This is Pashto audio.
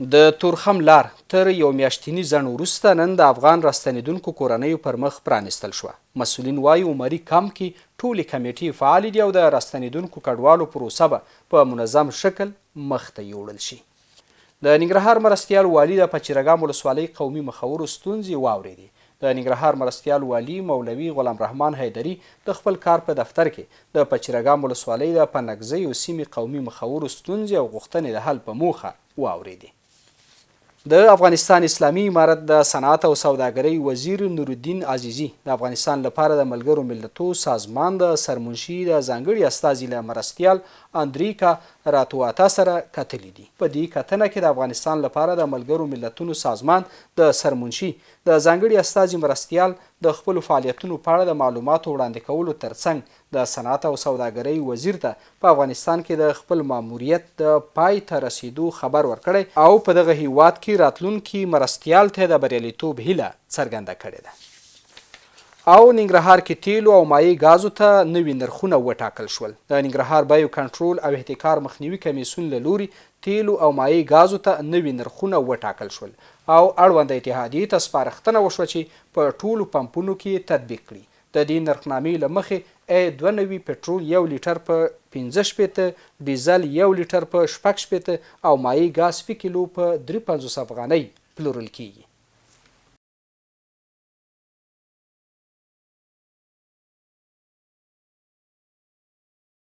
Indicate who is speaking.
Speaker 1: د تورخم لار تر یو میاشتني ځنډ وروسته نن د افغان راستنېدونکو کورنیو پر مخ پرانیستل شوه. مسؤلین وایي عمري کمپ کې ټولې کمیټې فعالې دي او د راستنېدونکو کډوالو پروسه به په منظم شکل مخته یوړل شي. د ننګرهار مرستیال والي د پچیرګام ولسوالۍ قومي مخورو ستونزې واورېدې. د ننګرهار مرستیال والي مولوي غلام رحمان حیدري د خپل کار په دفتر کې د پچیرګام ولسوالۍ د پنګزیو سیمې قومي مخورو ستونزې او غوښتنې د حل په موخه واورېدې. د افغانستان اسلامي امارت د صنعت او سوداګرۍ وزیر نورالدین عزیزي د افغانستان لپاره د ملګرو ملتو سازمان د سرمنشي د ځانګړي استازي له مرستیال اندریکا راتواتا سره کتلي دي. په دې کتنه کې د افغانستان لپاره د ملګرو ملتونو سازمان د سرمنشي د ځانګړي استازي مرستیال د خپلو فعالیتونو په اړه د معلوماتو وړاندې کولو ترڅنګ د صنعت او سوداګرۍ وزیر ته په افغانستان کې د خپل ماموریت د پای ته رسیدو خبر ورکړی او په دغه هیواد کې راتلونکي مرستیال ته د بریالیتوب هیله څرګنده کړې ده. او ننګرهار کې تیلو او مایع ګازو ته نوي نرخونه وټاکل شول. د ننګرهار بایو کنټرول او احتکار مخنیوي کمیسیون له لوري تیلو او مایع ګازو ته نوي نرخونه وټاکل شول او اړونده اتحادیې ته سپارښتنه وشوه چې په ټولو پمپونو کې تطبیق کړي. د دې نرخنامې له مخې 92 پټرول 1 لیټر په 15 ډیزل 1 لیټر په 6 او مایع ګاز فی کیلو په 350 افغانۍ پلورل کیږي.